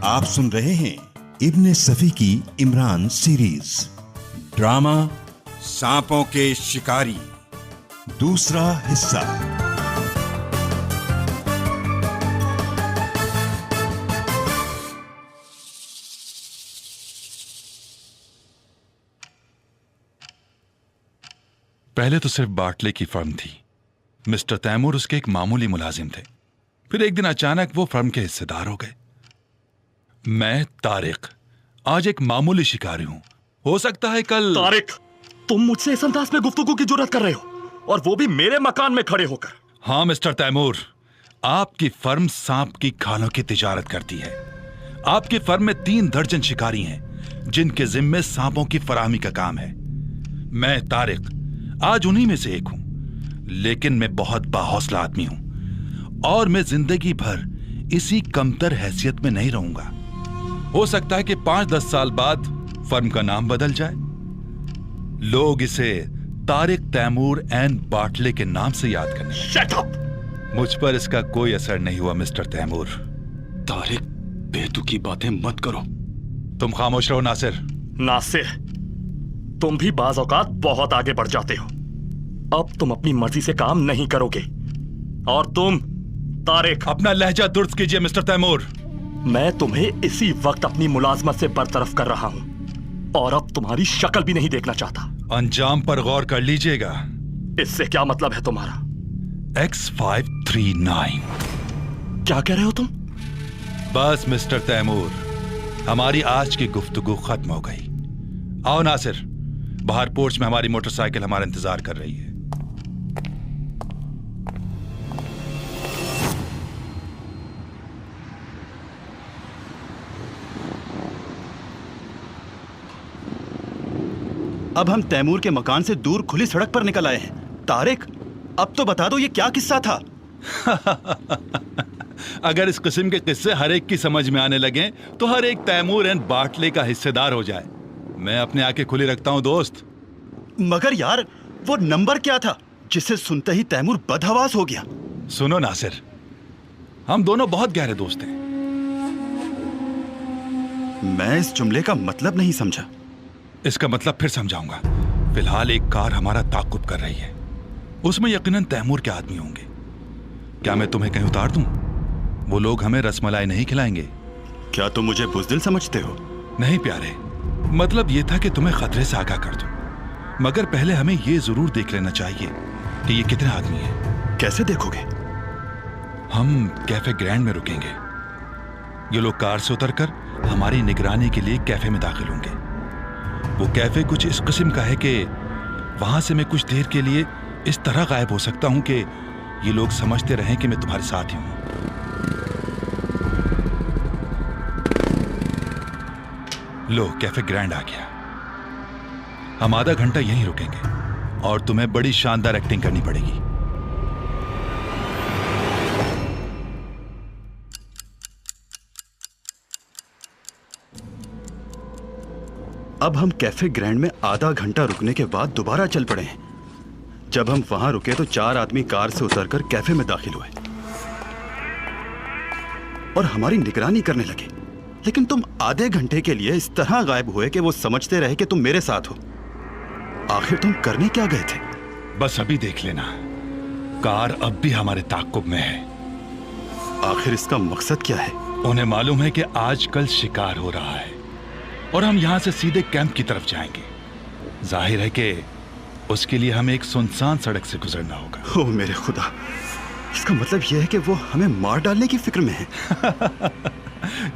आप सुन रहे हैं इब्ने सफी की इमरान सीरीज ड्रामा सांपों के शिकारी, दूसरा हिस्सा। पहले तो सिर्फ बाटले की फर्म थी। मिस्टर तैमूर उसके एक मामूली मुलाजिम थे। फिर एक दिन अचानक वो फर्म के हिस्सेदार हो गए। मैं तारिक आज एक मामूली शिकारी हूं। हो सकता है कल। तारिक, तुम मुझसे इस अंदाज में गुफ्तगू की जुर्रत कर रहे हो, और वो भी मेरे मकान में खड़े होकर। हाँ मिस्टर तैमूर, आपकी फर्म सांप की खालों की तिजारत करती है। आपकी फर्म में 3 दर्जन शिकारी हैं जिनके जिम्मे सांपों की फराहमी का काम है। मैं तारिक आज उन्हीं में से एक हूं, लेकिन मैं बहुत बाहौसला आदमी हूं और मैं जिंदगी भर इसी कमतर हैसियत में नहीं रहूंगा। हो सकता है कि 5-10 साल बाद फर्म का नाम बदल जाए। लोग इसे तारिक तैमूर एंड बाटले के नाम से याद करने। Shut up! मुझ पर इसका कोई असर नहीं हुआ मिस्टर तैमूर। तारिक, बेतुकी बातें मत करो। तुम खामोश रहो नासिर। नासिर, तुम भी बाज औकात बहुत आगे बढ़ जाते हो। अब तुम अपनी मर्जी से काम नहीं करोगे। और तुम तारिक, अपना लहजा दुरुस्त कीजिए मिस्टर तैमूर। मैं तुम्हें इसी वक्त अपनी मुलाजमत से बरतरफ कर रहा हूं और अब तुम्हारी शक्ल भी नहीं देखना चाहता। अंजाम पर गौर कर लीजिएगा। इससे क्या मतलब है तुम्हारा? X539। क्या कह रहे हो तुम? बस मिस्टर तैमूर, हमारी आज की गुफ्तगू खत्म हो गई। आओ नासिर, बाहर पोर्च में हमारी मोटरसाइकिल हमारा इंतजार कर रही है। अब हम तैमूर के मकान से दूर खुली सड़क पर निकल आए हैं। तारिक, अब तो बता दो ये क्या किस्सा था? अगर इस किस्म के किस्से हर एक की समझ में आने लगे तो हर एक तैमूर एंड बाटले का हिस्सेदार हो जाए। मैं अपने आंखें खुली रखता हूं दोस्त। मगर यार, वो नंबर क्या था जिसे सुनते ही तैमूर बदहवास हो गया? सुनो नासिर, हम दोनों बहुत गहरे दोस्त हैं। मैं इस जुमले का मतलब नहीं समझा। इसका मतलब फिर समझाऊंगा। फिलहाल एक कार हमारा ताक़ुब कर रही है। उसमें यकीनन तैमूर के आदमी होंगे। क्या मैं तुम्हें कहीं उतार दूं? वो लोग हमें रसमलाई नहीं खिलाएंगे। क्या तुम मुझे बुज़दिल समझते हो? नहीं प्यारे, मतलब ये था कि तुम्हें खतरे से आगाह कर दूं। मगर पहले हमें ये जरूर देख लेना चाहिए कि ये कितने आदमी हैं। कैसे देखोगे? हम कैफे ग्रैंड में रुकेंगे। ये लोग कार से उतरकर हमारी निगरानी के लिए कैफे में दाखिल होंगे। वो कैफे कुछ इस किस्म का है कि वहां से मैं कुछ देर के लिए इस तरह गायब हो सकता हूं कि ये लोग समझते रहें कि मैं तुम्हारे साथ ही हूं। लो, कैफे ग्रैंड आ गया। हम आधा घंटा यहीं रुकेंगे और तुम्हें बड़ी शानदार एक्टिंग करनी पड़ेगी। अब हम कैफे ग्रैंड में आधा घंटा रुकने के बाद दोबारा चल पड़े हैं। जब हम वहां रुके तो 4 आदमी कार से उतरकर कैफे में दाखिल हुए और हमारी निगरानी करने लगे। लेकिन तुम आधे घंटे के लिए इस तरह गायब हुए कि वो समझते रहे कि तुम मेरे साथ हो। आखिर तुम करने क्या गए थे? बस अभी देख लेना, कार अब भी हमारे ताक़ुब में है। आखिर इसका मकसद क्या है? उन्हें मालूम है कि आजकल शिकार हो रहा है और हम यहां से सीधे कैंप की तरफ जाएंगे। जाहिर है कि उसके लिए हमें एक सुनसान सड़क से गुजरना होगा। ओह मेरे खुदा, इसका मतलब यह है कि वो हमें मार डालने की फिक्र में है।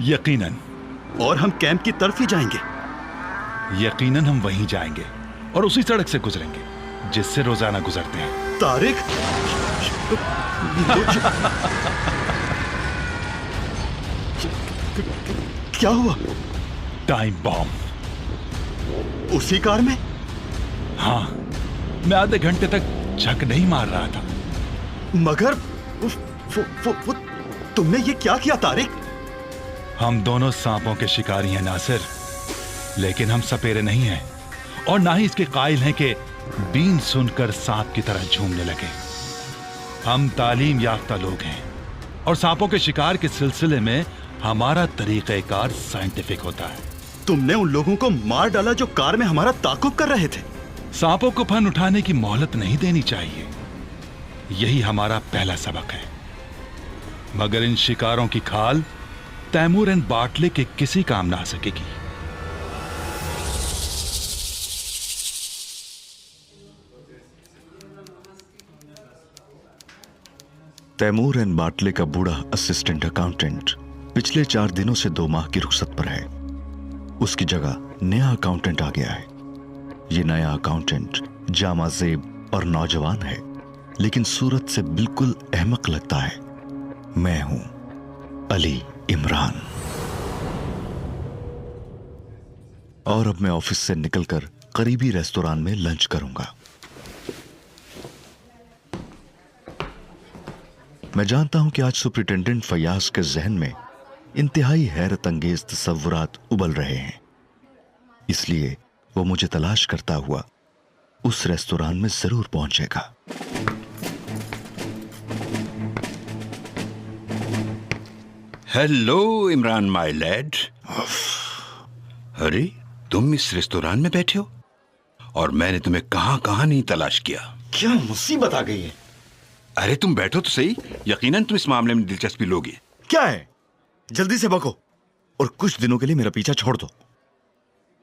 यकीनन। और हम कैंप की तरफ ही जाएंगे? यकीनन हम वहीं जाएंगे और उसी सड़क से गुजरेंगे जिससे रोजाना गुजरते हैं। तारिक, क्या हुआ? Time bomb. उसी कार में? हाँ, मैं आधे घंटे तक झक नहीं मार रहा था। मगर वो तुमने ये क्या किया तारिक? हम दोनों सांपों के शिकारी हैं नासिर, लेकिन हम सपेरे नहीं हैं और ना ही इसके कायल हैं कि बीन सुनकर सांप की तरह झूमने लगे। हम तालीम याफ्ता लोग हैं और सांपों के शिकार के सिलसिले में हमारा तरीक़ेकार साइंटिफिक होता है। तुमने उन लोगों को मार डाला जो कार में हमारा ताक़ुब कर रहे थे। सांपों को फन उठाने की मोहलत नहीं देनी चाहिए, यही हमारा पहला सबक है। मगर इन शिकारों की खाल तैमूर एंड बाटले के किसी काम ना आ सकेगी। तैमूर एंड बाटले का बूढ़ा असिस्टेंट अकाउंटेंट पिछले 4 दिनों से 2 माह की रुखसत पर है। उसकी जगह नया अकाउंटेंट आ गया है। ये नया अकाउंटेंट जामा जेब और नौजवान है, लेकिन सूरत से बिल्कुल अहमक लगता है। मैं हूं अली इमरान। और अब मैं ऑफिस से निकलकर करीबी रेस्तोरां में लंच करूंगा। मैं जानता हूं कि आज सुपरिटेंडेंट फयाज के जहन में इंतहाई हैरत अंगेज तसव्वुरात उबल रहे हैं, इसलिए वो मुझे तलाश करता हुआ उस रेस्तोरां में जरूर पहुंचेगा। Hello Imran my lad. अरे तुम इस रेस्तोरां में बैठे हो और मैंने तुम्हें कहां कहां नहीं तलाश किया। क्या मुसीबत आ गई है? अरे तुम बैठो तो सही, यकीनन तुम इस मामले में दिलचस्पी लोगे। क्या है? जल्दी से बको और कुछ दिनों के लिए मेरा पीछा छोड़ दो।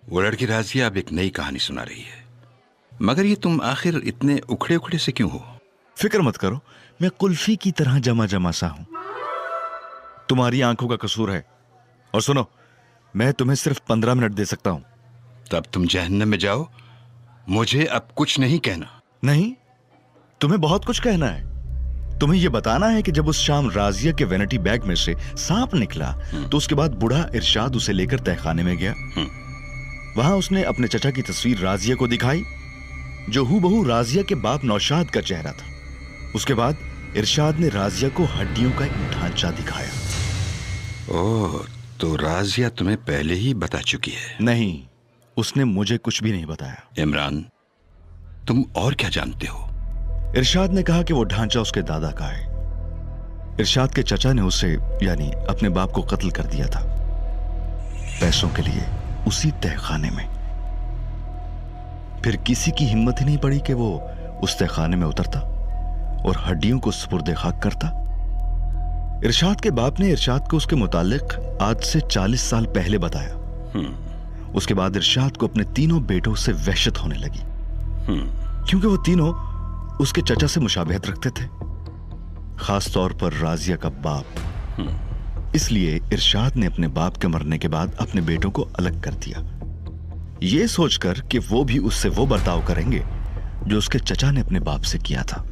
वो लड़की राजिया अब एक नई कहानी सुना रही है, मगर ये तुम आखिर इतने उखड़े उखड़े से क्यों हो? फिक्र मत करो, मैं कुल्फी की तरह जमा जमा सा हूं। तुम्हारी आंखों का कसूर है। और सुनो, मैं तुम्हें सिर्फ 15 मिनट दे सकता हूं। तब तुम जहन्नम में जाओ, मुझे अब कुछ नहीं कहना। नहीं, तुम्हें बहुत कुछ कहना है। तुम्हें यह बताना है कि जब उस शाम राजिया के वैनिटी बैग में से सांप निकला तो उसके बाद बूढ़ा इरशाद उसे लेकर तहखाने में गया। वहां उसने अपने चचा की तस्वीर राजिया को दिखाई, जो हूबहू राजिया के बाप नौशाद का चेहरा था। उसके बाद इरशाद ने राजिया को हड्डियों का एक ढांचा दिखाया। ओह, तो राजिया तुम्हें पहले ही बता चुकी है? नहीं, उसने मुझे कुछ भी नहीं बताया। इमरान, तुम और क्या जानते हो? इरशाद ने कहा कि वो ढांचा उसके दादा का है। इरशाद के चचा ने उसे यानी अपने बाप को कत्ल कर दिया था, पैसों के लिए, उसी तहखाने में। फिर किसी की हिम्मत ही नहीं पड़ी कि वो उस तहखाने में उतरता और हड्डियों को सुपुर्दे खाक करता। इरशाद के बाप ने इरशाद को उसके मुतालिक आज से 40 साल पहले बताया। उसके बाद इरशाद को अपने तीनों बेटों से वहशत होने लगी, क्योंकि वो तीनों उसके चचा से मुशाबहत रखते थे, खास तौर पर राजिया का बाप। इसलिए इरशाद ने अपने बाप के मरने के बाद अपने बेटों को अलग कर दिया, यह सोचकर कि वो भी उससे वो बर्ताव करेंगे जो उसके चचा ने अपने बाप से किया था।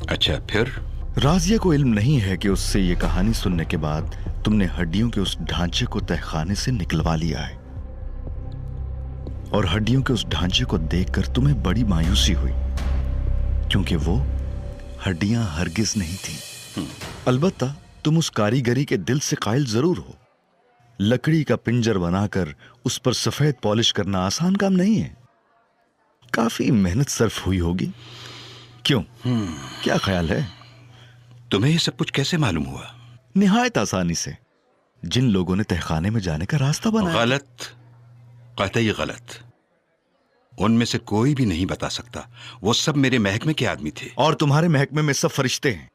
अच्छा, फिर? राजिया को इल्म नहीं है कि उससे ये कहानी सुनने के बाद तुमने हड्डियों के उस ढांचे को तहखाने से निकलवा लिया है, और हड्डियों के उस ढांचे को देखकर तुम्हें बड़ी मायूसी हुई, क्योंकि वो हड्डियां हरगिज नहीं थीं। अलबत्ता तुम उस कारीगरी के दिल से कायल जरूर हो। लकड़ी का पिंजर बनाकर उस पर सफेद पॉलिश करना आसान काम नहीं है। काफी मेहनत सर्फ हुई होगी। क्यों, क्या ख्याल है? तुम्हें ये सब कुछ कैसे मालूम हुआ? निहायत आसानी से, जिन लोगों ने तहखाने में जाने का रास्ता बनाया। गलत, कतई गलत। उनमें से कोई भी नहीं बता सकता। वो सब मेरे महकमे के आदमी थे। और तुम्हारे महकमे में सब फरिश्ते हैं।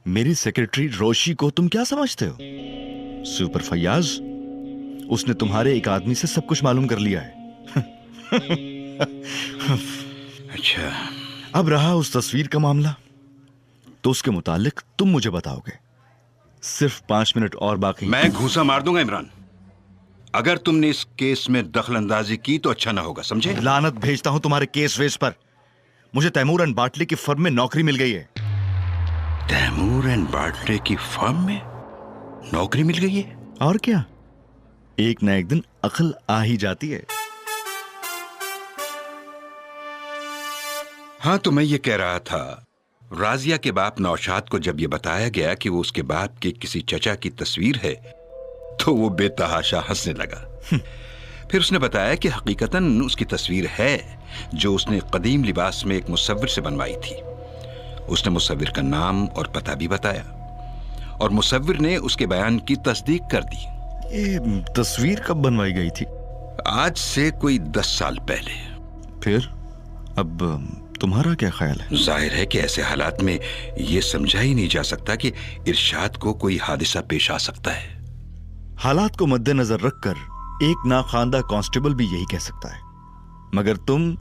मेरी सेक्रेटरी रोशी को तुम क्या समझते हो? सुपर फयाज, उसने तुम्हारे एक आदमी से सब कुछ मालूम कर लिया है। अच्छा, अब रहा उस तस्वीर का मामला, तो उसके मुतालिक तुम मुझे बताओगे। सिर्फ 5 मिनट और बाकी। मैं घूसा मार दूंगा इमरान अगर तुमने इस केस में दखल अंदाजी की तो अच्छा ना होगा, समझे? लानत भेजता हूं तुम्हारे केस वेस पर। मुझे तैमूर एंड बाटले की फर्म में नौकरी मिल गई है। तैमूर एंड बाटले की फर्म में नौकरी मिल गई है? और क्या, एक न एक दिन अक्ल आ ही जाती है। हाँ, तो मैं ये कह रहा था, राजिया के बाप नौशाद को जब ये बताया गया कि वो उसके बाप के किसी चचा की तस्वीर है, तो वो बेतहाशा हंसने लगा। फिर उसने बताया कि हकीकतन उसकी तस्वीर है, जो उसने कदीम लिबास में एक मुसव्विर से बनवाई थी। उसने मुसव्विर का नाम और पता भी बताया और मुसव्विर ने उसके बयान की तस्दीक कर दी। ये तस्वीर कब बनवाई गई थी? आज से कोई 10 साल पहले। फिर अब तुम्हारा क्या ख्याल है? जाहिर है कि ऐसे हालात में यह समझा ही नहीं जा सकता कि इरशाद को कोई हादिसा पेश आ सकता है। हालात को मद्देनजर रखकर एक नाखानदा कांस्टेबल भी यही कह सकता है, मगर तुम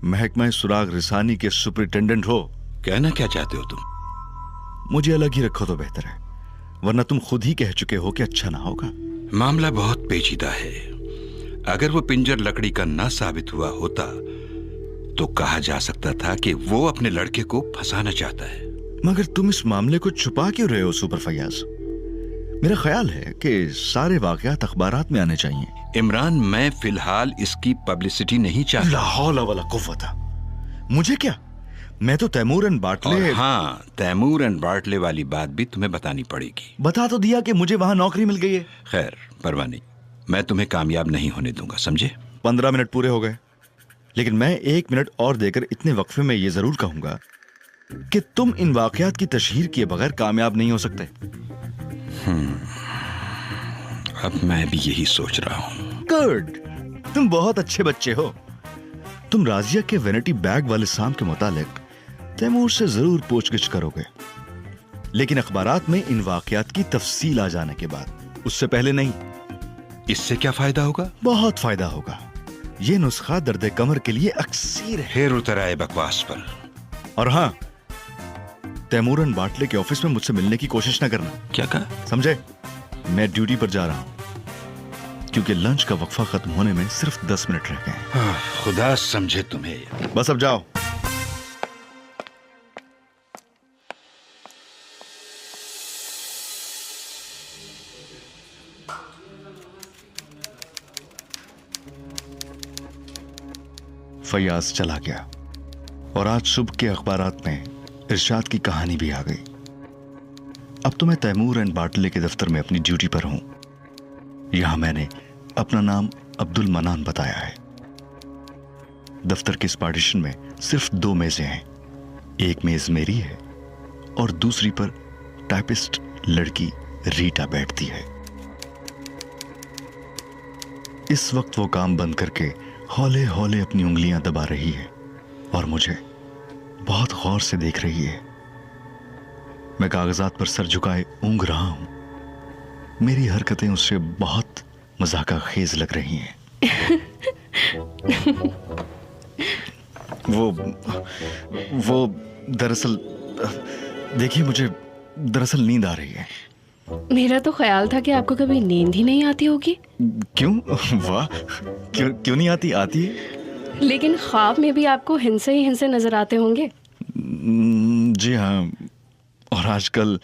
महकमा सुराग रिसानी के सुपरिटेंडेंट हो। कहना क्या चाहते हो तुम? मुझे अलग ही रखो तो बेहतर है, वरना तुम खुद ही कह चुके हो कि अच्छा ना होगा। मामला बहुत पेचीदा है। अगर वो पिंजर लकड़ी का ना साबित हुआ होता तो कहा जा सकता था कि वो अपने लड़के को फंसाना चाहता है। मगर तुम इस मामले को छुपा क्यों रहे हो सुपर फयाज? मेरा ख्याल है कि सारे वाकयात अखबारात में आने चाहिए। इमरान, मैं फिलहाल इसकी पब्लिसिटी नहीं चाहता। ला हौला वला कुव्वता। मुझे क्या, मैं तो तैमूर एंड बाटले। और हाँ, तैमूर एंड बाटले वाली बात भी तुम्हें बतानी पड़ेगी। बता तो दिया कि मुझे वहां नौकरी मिल गई है। खैर, परवाह नहीं, मैं तुम्हें कामयाब नहीं होने दूंगा, समझे? 15 मिनट पूरे हो गए, लेकिन मैं 1 मिनट और देकर इतने वक्फे में यह जरूर कहूंगा कि तुम इन वाकयात की तशहीर किए बगैर कामयाब नहीं हो सकते। अब मैं भी यही सोच रहा हूं। गुड, तुम बहुत अच्छे बच्चे हो। तुम राजिया के वैनिटी बैग वाले साम के मुतालिक तैमूर से जरूर पूछगिछ करोगे, लेकिन अखबारात में इन वाकयात की तफसील आ जाने के बाद, उससे पहले नहीं। इससे क्या फायदा होगा? बहुत फायदा होगा। यह नुस्खा दर्द कमर के लिए अक्सीर है। फिर उतर आए बकवास पर। और हाँ, तैमूरन बाटले के ऑफिस में मुझसे मिलने की कोशिश ना करना। क्या कहा? समझे? मैं ड्यूटी पर जा रहा हूं, क्योंकि लंच का वक्फा खत्म होने में सिर्फ 10 मिनट रह गए हैं। खुदा समझे तुम्हें। बस अब जाओ। फयाज चला गया और आज सुबह के अखबारात में इरशाद की कहानी भी आ गई। अब तो मैं तैमूर एंड बाटले के दफ्तर में अपनी ड्यूटी पर हूं। यहां मैंने अपना नाम अब्दुल मनान बताया है। दफ्तर के इस पार्टीशन में सिर्फ 2 मेजें हैं। एक मेज मेरी है और दूसरी पर टाइपिस्ट लड़की रीटा बैठती है। इस वक्त वो काम बंद करके हौले हौले अपनी उंगलियां दबा रही है और मुझे बहुत गौर से देख रही है। मैं कागजात पर सर झुकाए ऊँग रहा हूं। मेरी हरकतें उससे बहुत मजाका खेज लग रही हैं। वो दरअसल, देखिए, मुझे दरअसल नींद आ रही है। मेरा तो ख्याल था कि आपको कभी नींद ही नहीं आती होगी। क्यों? वाह, क्यों नहीं आती? आती है। लेकिन ख्वाब में भी आपको हिंसे ही हिंसे नजर आते होंगे। जी हाँ, और आजकल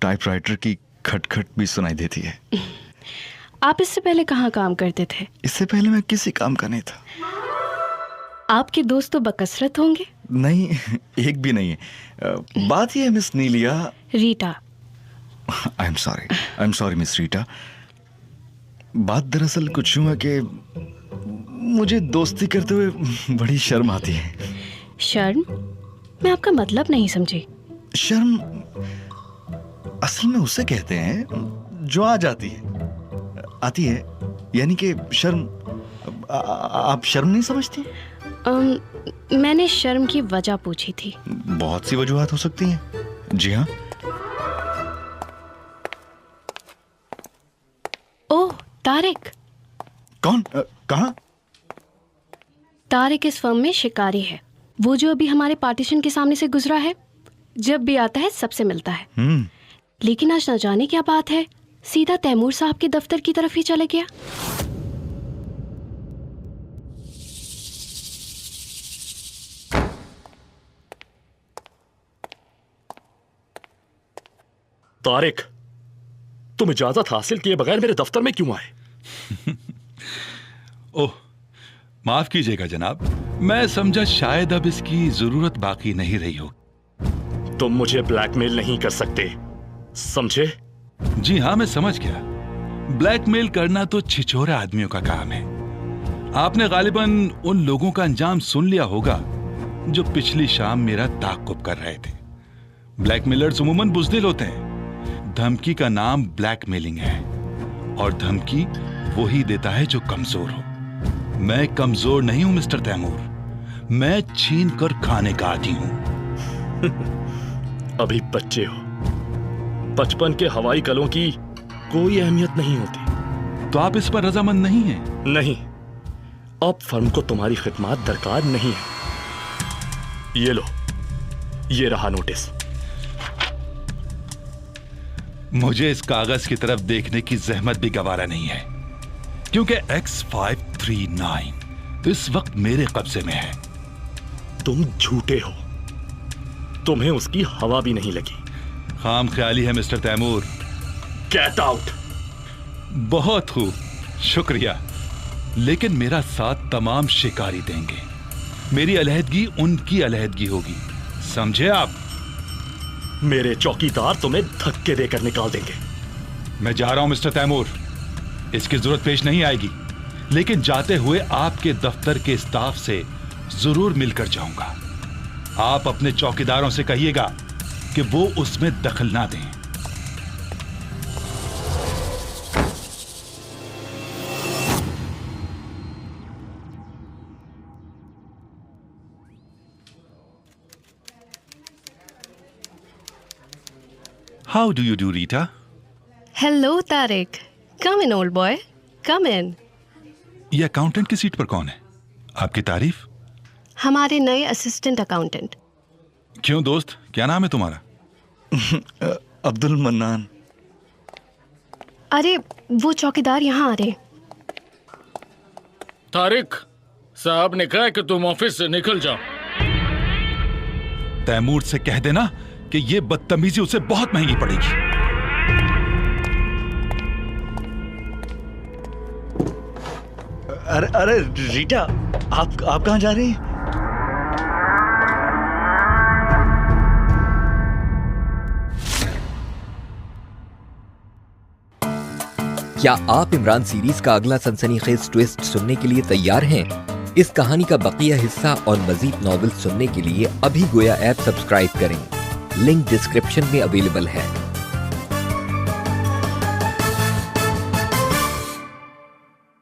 टाइपराइटर की खटखट भी सुनाई देती है। आप इससे पहले कहाँ काम करते थे? इससे पहले मैं किसी काम का नहीं था। आपके दोस्त तो बकसरत होंगे। नहीं, एक भी नहीं है। बात यह है miss Neelia. Rita. I am sorry miss Rita. बात दरअसल कुछ यूं है कि मुझे दोस्ती करते हुए बड़ी शर्म आती है। शर्म? मैं आपका मतलब नहीं समझी। शर्म असल में उसे कहते हैं जो आ जाती है, आती है, यानी कि शर्म। आप शर्म नहीं समझती? मैंने शर्म की वजह पूछी थी। बहुत सी वजूहात हो सकती हैं। जी हाँ। ओह, तारिक। कौन? कहाँ? तारिक इस फर्म में शिकारी है। वो जो अभी हमारे पार्टीशन के सामने से गुजरा है, जब भी आता है सबसे मिलता है। लेकिन आज न जाने क्या बात है, सीधा तैमूर साहब के दफ्तर की तरफ ही चले गया। तारिक, तुम इजाजत हासिल किए बगैर मेरे दफ्तर में क्यों आए? ओह, माफ कीजिएगा जनाब, मैं समझा शायद अब इसकी जरूरत बाकी नहीं रही हो। तुम मुझे ब्लैकमेल नहीं कर सकते, समझे? जी हाँ, मैं समझ गया। ब्लैकमेल करना तो छिछोरा आदमियों का काम है। आपने गालिबन उन लोगों का अंजाम सुन लिया होगा जो पिछली शाम मेरा ताक़ुब कर रहे थे। ब्लैकमेलर्स उमूमन बुजदिल होते हैं। धमकी का नाम ब्लैकमेलिंग है, और धमकी वही देता है जो कमजोर हो। मैं कमजोर नहीं हूं मिस्टर तैमूर, मैं छीन कर खाने का आदी हूं। अभी बच्चे हो, बचपन के हवाई कलों की कोई अहमियत नहीं होती। तो आप इस पर रजामंद नहीं हैं? नहीं, अब फर्म को तुम्हारी खिदमत दरकार नहीं है। ये लो, ये रहा नोटिस। मुझे इस कागज की तरफ देखने की जहमत भी गवारा नहीं है, क्योंकि X539 इस वक्त मेरे कब्जे में है। तुम झूठे हो, तुम्हें उसकी हवा भी नहीं लगी। खाम ख्याली है मिस्टर तैमूर। Get out. बहुत खूब, शुक्रिया, लेकिन मेरा साथ तमाम शिकारी देंगे। मेरी अलहदगी उनकी अलहदगी होगी, समझे आप? मेरे चौकीदार तुम्हें धक्के देकर निकाल देंगे। मैं जा रहा हूं मिस्टर तैमूर, इसकी जरूरत पेश नहीं आएगी, लेकिन जाते हुए आपके दफ्तर के स्टाफ से जरूर मिलकर जाऊंगा। आप अपने चौकीदारों से कहिएगा कि वो उसमें दखल ना दें। How do you do, Rita? Hello Tariq, come in old boy, come in. ये अकाउंटेंट की सीट पर कौन है? आपकी तारीफ। हमारे नए असिस्टेंट अकाउंटेंट। क्यों दोस्त, क्या नाम है तुम्हारा? अब्दुल मन्नान। अरे वो चौकीदार यहाँ आ रहे। तारिक साहब ने कहा कि तुम ऑफिस से निकल जाओ। तैमूर से कह देना कि ये बदतमीजी उसे बहुत महंगी पड़ेगी। अरे अरे रीटा, आप कहां जा रही हैं? क्या आप इमरान सीरीज का अगला सनसनीखेज ट्विस्ट सुनने के लिए तैयार हैं? इस कहानी का बकिया हिस्सा और मजीद नॉवेल सुनने के लिए अभी गोया ऐप सब्सक्राइब करें। लिंक डिस्क्रिप्शन में अवेलेबल है।